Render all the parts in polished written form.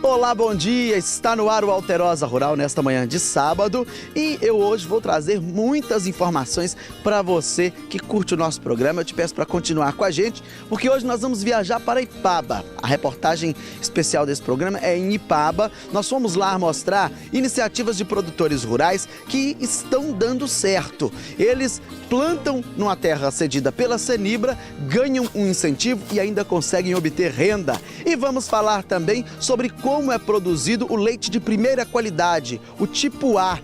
Olá, bom dia! Está no ar o Alterosa Rural nesta manhã de sábado e eu hoje vou trazer muitas informações para você que curte o nosso programa. Eu te peço para continuar com a gente, porque hoje nós vamos viajar para Ipaba. A reportagem especial desse programa é em Ipaba. Nós fomos lá mostrar iniciativas de produtores rurais que estão dando certo. Eles plantam numa terra cedida pela Senibra, ganham um incentivo e ainda conseguem obter renda. E vamos falar também sobre como é produzido o leite de primeira qualidade, o tipo A.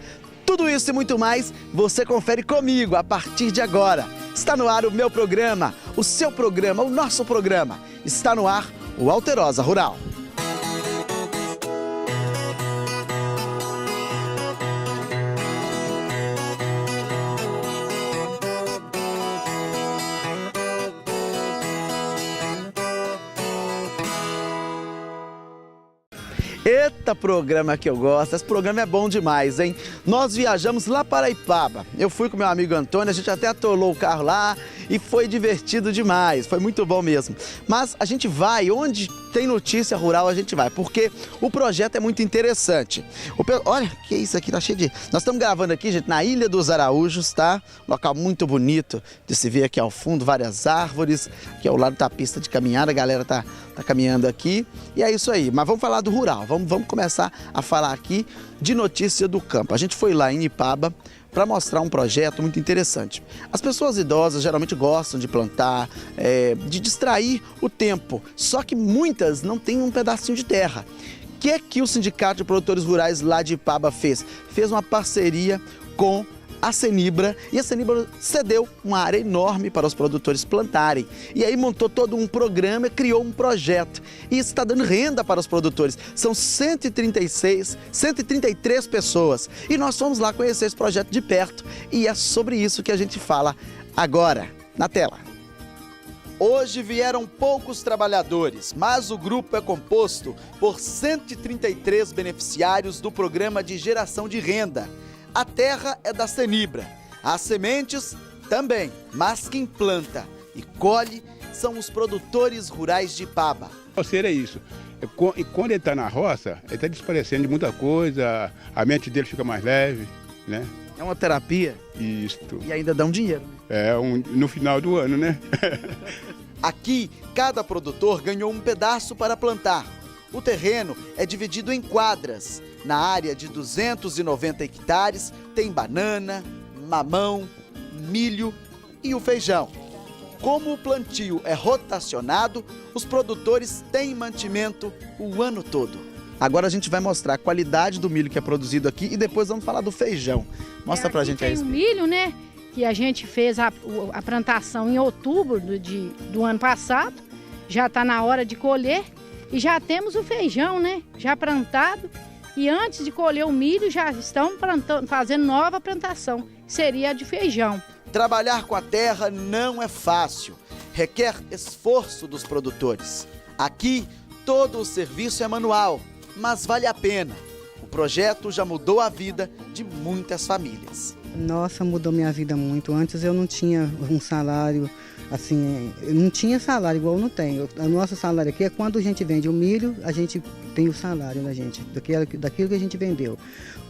Tudo isso e muito mais você confere comigo a partir de agora. Está no ar o meu programa, o seu programa, o nosso programa. Está no ar o Alterosa Rural. Eita, programa que eu gosto, esse programa é bom demais, hein? Nós viajamos lá para Ipaba, eu fui com meu amigo Antônio, a gente até atolou o carro lá e foi divertido demais, foi muito bom mesmo. Mas a gente vai, onde tem notícia rural a gente vai, porque o projeto é muito interessante. Olha, que isso aqui, tá cheio de... Nós estamos gravando aqui, gente, na Ilha dos Araújos, tá? Um local muito bonito de se ver aqui ao fundo, várias árvores, aqui ao lado da pista de caminhada, a galera tá caminhando aqui. E é isso aí, mas vamos falar do rural, vamos começar a falar aqui de notícia do campo. A gente foi lá em Ipaba para mostrar um projeto muito interessante. As pessoas idosas geralmente gostam de plantar, de distrair o tempo, só que muitas não têm um pedacinho de terra. O que é que o Sindicato de Produtores Rurais lá de Ipaba fez? Fez uma parceria com a Senibra, e a Senibra cedeu uma área enorme para os produtores plantarem. E aí montou todo um programa, criou um projeto. E isso está dando renda para os produtores. São 133 pessoas. E nós fomos lá conhecer esse projeto de perto. E é sobre isso que a gente fala agora, na tela. Hoje vieram poucos trabalhadores, mas o grupo é composto por 133 beneficiários do programa de geração de renda. A terra é da Senibra, as sementes também, mas quem planta e colhe são os produtores rurais de Ipaba. O ser é isso, e quando ele está na roça, ele está desaparecendo de muita coisa, a mente dele fica mais leve, né? É uma terapia? Isso. E ainda dá um dinheiro. No final do ano, né? Aqui, cada produtor ganhou um pedaço para plantar. O terreno é dividido em quadras. Na área de 290 hectares tem banana, mamão, milho e o feijão. Como o plantio é rotacionado, os produtores têm mantimento o ano todo. Agora a gente vai mostrar a qualidade do milho que é produzido aqui e depois vamos falar do feijão. Mostra pra gente aí. Tem o milho, né? Que a gente fez a plantação em outubro do ano passado. Já está na hora de colher. E já temos o feijão, né? Já plantado. E antes de colher o milho, já estão fazendo nova plantação. Seria a de feijão. Trabalhar com a terra não é fácil. Requer esforço dos produtores. Aqui, todo o serviço é manual, mas vale a pena. O projeto já mudou a vida de muitas famílias. Nossa, mudou minha vida muito. Antes eu não tinha um salário, assim, eu não tinha salário igual eu não tenho. O nosso salário aqui é quando a gente vende o milho, a gente tem o salário da gente, daquilo que a gente vendeu.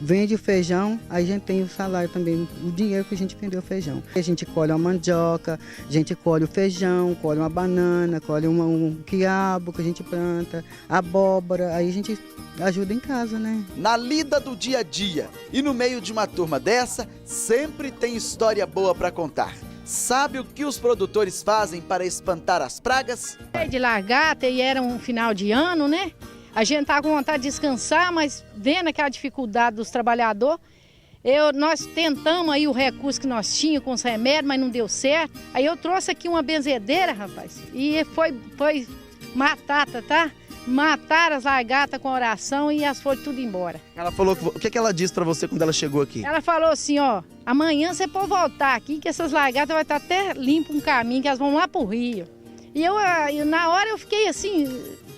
Vende o feijão, aí a gente tem o salário também, o dinheiro que a gente vendeu o feijão. A gente colhe uma mandioca, a gente colhe o feijão, colhe uma banana, colhe um quiabo que a gente planta, abóbora, aí a gente ajuda em casa, né? Na lida do dia a dia e no meio de uma turma dessa, sempre tem história boa para contar. Sabe o que os produtores fazem para espantar as pragas? De largata e era um final de ano, né? A gente tá com vontade de descansar, mas vendo aquela dificuldade dos trabalhadores, nós tentamos aí o recurso que nós tínhamos com os remédios, mas não deu certo. Aí eu trouxe aqui uma benzedeira, rapaz, e foi matata, tá? Mataram as lagartas com oração e as foram tudo embora. Ela falou, o que ela disse pra você quando ela chegou aqui? Ela falou assim, ó, amanhã você pode voltar aqui que essas lagartas vai estar até limpo um caminho, que elas vão lá pro rio. E na hora eu fiquei assim,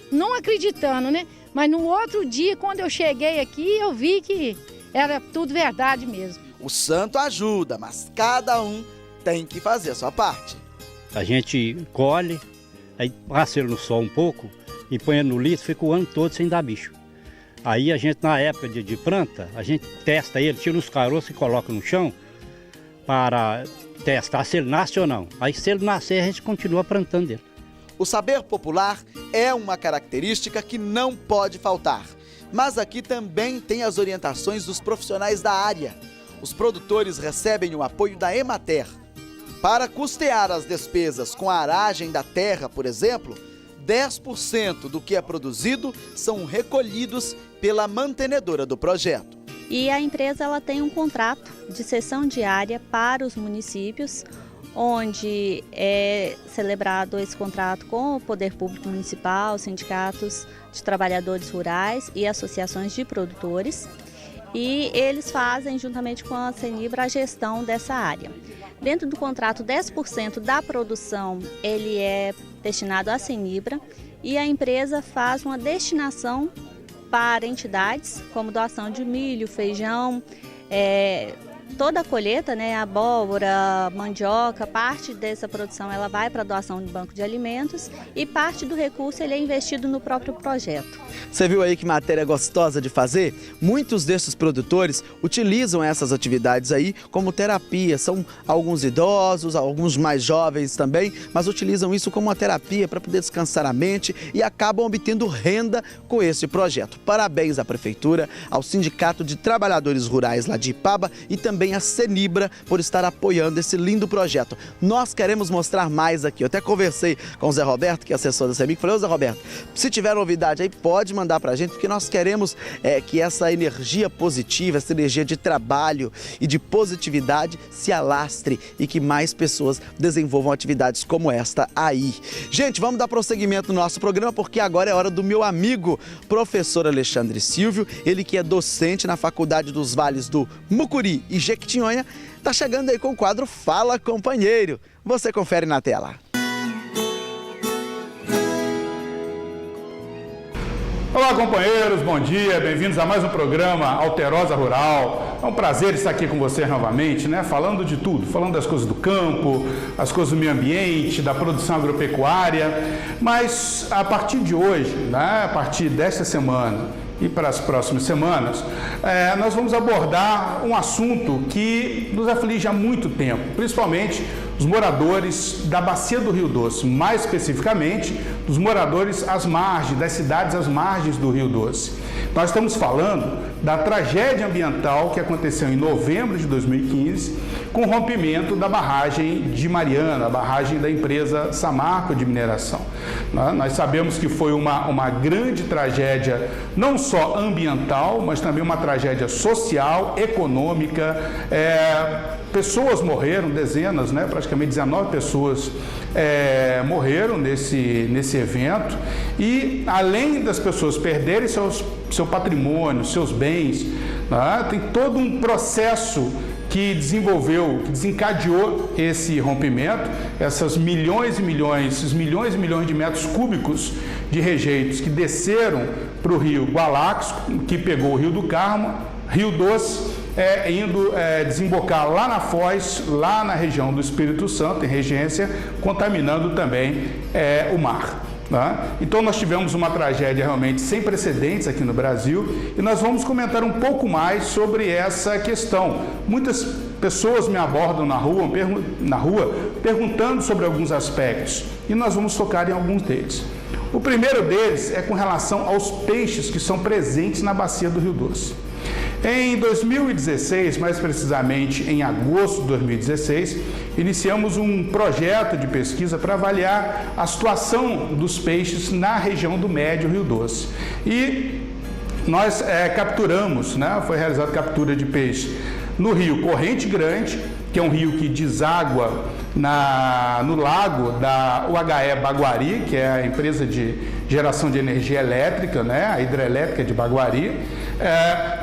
não acreditando, né? Mas no outro dia, quando eu cheguei aqui, eu vi que era tudo verdade mesmo. O santo ajuda, mas cada um tem que fazer a sua parte. A gente colhe, aí passa ele no sol um pouco e põe ele no litro, fica o ano todo sem dar bicho. Aí a gente, na época de planta, a gente testa ele, tira os caroços e coloca no chão para testar se ele nasce ou não. Aí se ele nascer, a gente continua plantando ele. O saber popular é uma característica que não pode faltar. Mas aqui também tem as orientações dos profissionais da área. Os produtores recebem o apoio da Emater. Para custear as despesas com a aragem da terra, por exemplo, 10% do que é produzido são recolhidos pela mantenedora do projeto. E a empresa ela tem um contrato de cessão diária para os municípios, onde é celebrado esse contrato com o Poder Público Municipal, sindicatos de trabalhadores rurais e associações de produtores. E eles fazem, juntamente com a Senibra, a gestão dessa área. Dentro do contrato, 10% da produção ele é destinado à Senibra e a empresa faz uma destinação para entidades, como doação de milho, feijão, toda a colheita, né, abóbora, mandioca, parte dessa produção ela vai para a doação de banco de alimentos e parte do recurso ele é investido no próprio projeto. Você viu aí que matéria gostosa de fazer? Muitos desses produtores utilizam essas atividades aí como terapia. São alguns idosos, alguns mais jovens também, mas utilizam isso como uma terapia para poder descansar a mente e acabam obtendo renda com esse projeto. Parabéns à Prefeitura, ao Sindicato de Trabalhadores Rurais lá de Ipaba e também a Senibra por estar apoiando esse lindo projeto. Nós queremos mostrar mais aqui. Eu até conversei com o Zé Roberto, que é assessor da CEMIG, falei: ô Zé Roberto, se tiver novidade aí, pode mandar pra gente, porque nós queremos que essa energia positiva, essa energia de trabalho e de positividade se alastre e que mais pessoas desenvolvam atividades como esta aí. Gente, vamos dar prosseguimento no nosso programa, porque agora é hora do meu amigo, professor Alexandre Silvio, ele que é docente na Faculdade dos Vales do Mucuri e Jequitinhonha, tá chegando aí com o quadro Fala Companheiro. Você confere na tela. Olá, companheiros, bom dia, bem-vindos a mais um programa Alterosa Rural. É um prazer estar aqui com vocês novamente, né? Falando de tudo, falando das coisas do campo, as coisas do meio ambiente, da produção agropecuária. Mas a partir de hoje, né? A partir desta semana e para as próximas semanas, nós vamos abordar um assunto que nos aflige há muito tempo, principalmente os moradores da Bacia do Rio Doce, mais especificamente dos moradores às margens, das cidades às margens do Rio Doce. Nós estamos falando da tragédia ambiental que aconteceu em novembro de 2015, com o rompimento da barragem de Mariana, a barragem da empresa Samarco de mineração. Nós sabemos que foi uma grande tragédia, não só ambiental, mas também uma tragédia social, econômica. Pessoas morreram, dezenas, né? Praticamente 19 pessoas morreram nesse evento. E além das pessoas perderem seu patrimônio, seus bens, né? Tem todo um processo que desencadeou esse rompimento, esses milhões e milhões de metros cúbicos de rejeitos que desceram para o rio Gualax, que pegou o Rio do Carmo, Rio Doce, indo desembocar lá na Foz, lá na região do Espírito Santo, em regência, contaminando também o mar. Né? Então nós tivemos uma tragédia realmente sem precedentes aqui no Brasil e nós vamos comentar um pouco mais sobre essa questão. Muitas pessoas me abordam na rua perguntando sobre alguns aspectos e nós vamos focar em alguns deles. O primeiro deles é com relação aos peixes que são presentes na bacia do Rio Doce. Em 2016, mais precisamente em agosto de 2016, iniciamos um projeto de pesquisa para avaliar a situação dos peixes na região do Médio Rio Doce. E nós capturamos, né, foi realizada captura de peixe no rio Corrente Grande, que é um rio que deságua no lago da UHE Baguari, que é a empresa de geração de energia elétrica, né, a hidrelétrica de Baguari.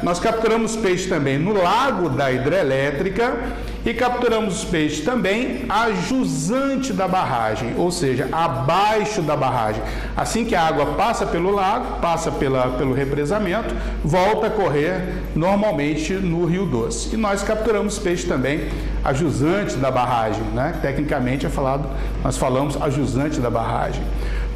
Nós capturamos peixe também no lago da hidrelétrica e capturamos peixe também a jusante da barragem, ou seja, abaixo da barragem. Assim que a água passa pelo lago, passa pelo represamento, volta a correr normalmente no Rio Doce. E nós capturamos peixe também a jusante da barragem, né? Tecnicamente nós falamos a jusante da barragem.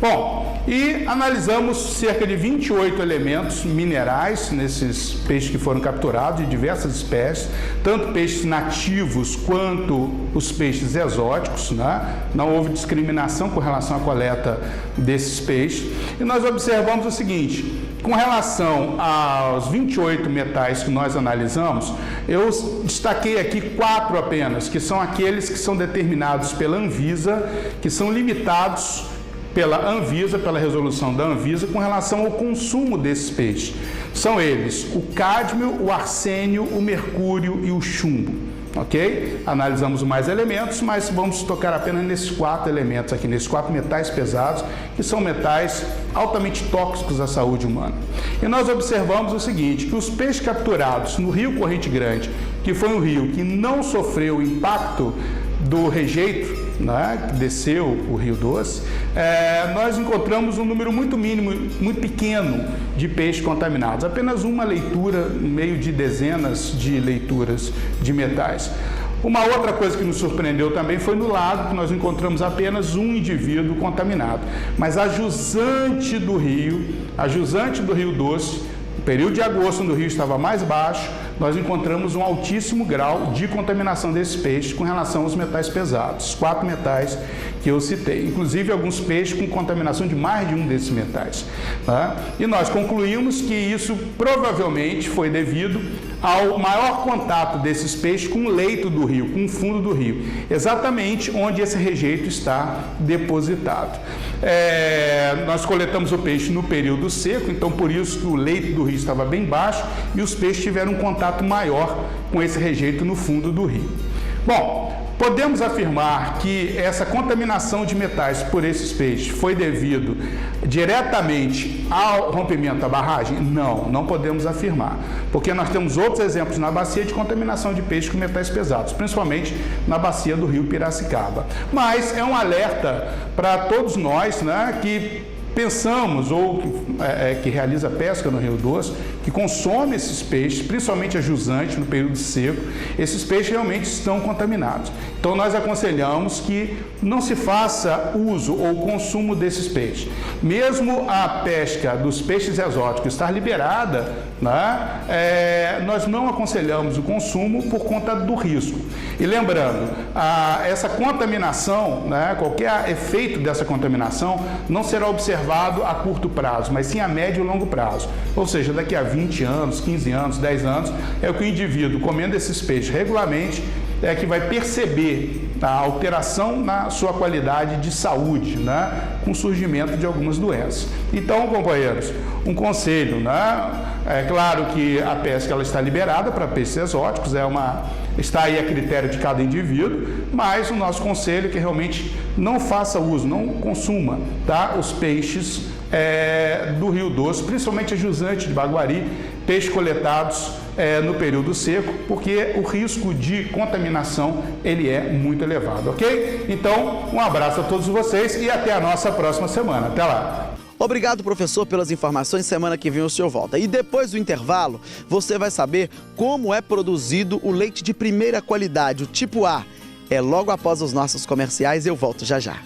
Bom, e analisamos cerca de 28 elementos minerais nesses peixes que foram capturados, de diversas espécies, tanto peixes nativos quanto os peixes exóticos, né? Não houve discriminação com relação à coleta desses peixes. E nós observamos o seguinte: com relação aos 28 metais que nós analisamos, eu destaquei aqui 4 apenas, que são aqueles que são determinados pela Anvisa, que são limitados pela Anvisa, pela resolução da Anvisa, com relação ao consumo desses peixes. São eles o cádmio, o arsênio, o mercúrio e o chumbo. Ok? Analisamos mais elementos, mas vamos tocar apenas nesses 4 elementos aqui, nesses 4 metais pesados, que são metais altamente tóxicos à saúde humana. E nós observamos o seguinte, que os peixes capturados no Rio Corrente Grande, que foi um rio que não sofreu o impacto do rejeito, né, que desceu o Rio Doce, nós encontramos um número muito mínimo, muito pequeno de peixes contaminados. Apenas uma leitura no meio de dezenas de leituras de metais. Uma outra coisa que nos surpreendeu também foi no lago, que nós encontramos apenas um indivíduo contaminado. Mas a jusante do Rio Doce, no período de agosto, onde o rio estava mais baixo, nós encontramos um altíssimo grau de contaminação desses peixes com relação aos metais pesados, 4 metais que eu citei, inclusive alguns peixes com contaminação de mais de um desses metais. Tá? E nós concluímos que isso provavelmente foi devido ao maior contato desses peixes com o leito do rio, com o fundo do rio, exatamente onde esse rejeito está depositado. Nós coletamos o peixe no período seco, então por isso que o leito do rio estava bem baixo e os peixes tiveram um contato maior com esse rejeito no fundo do rio. Bom, podemos afirmar que essa contaminação de metais por esses peixes foi devido diretamente ao rompimento da barragem? Não, não podemos afirmar, porque nós temos outros exemplos na bacia de contaminação de peixes com metais pesados, principalmente na bacia do rio Piracicaba. Mas é um alerta para todos nós, né, que pensamos ou que realiza pesca no Rio Doce, que consome esses peixes, principalmente a jusante no período seco, esses peixes realmente estão contaminados. Então nós aconselhamos que não se faça uso ou consumo desses peixes. Mesmo a pesca dos peixes exóticos estar liberada, né, nós não aconselhamos o consumo por conta do risco. E lembrando, essa contaminação, né, qualquer efeito dessa contaminação não será observado a curto prazo, mas sim a médio e longo prazo. Ou seja, daqui a 20 anos, 15 anos, 10 anos, é o que o indivíduo comendo esses peixes regularmente é que vai perceber a alteração na sua qualidade de saúde, né, com o surgimento de algumas doenças. Então, companheiros, um conselho, né, é claro que a pesca ela está liberada para peixes exóticos, está aí a critério de cada indivíduo, mas o nosso conselho é que realmente não faça uso, não consuma, tá, os peixes do Rio Doce, principalmente a jusante de Baguari, peixes coletados no período seco, porque o risco de contaminação ele é muito elevado, ok? Então, um abraço a todos vocês e até a nossa próxima semana. Até lá! Obrigado, professor, pelas informações. Semana que vem o senhor volta. E depois do intervalo, você vai saber como é produzido o leite de primeira qualidade, o tipo A. É logo após os nossos comerciais, eu volto já já.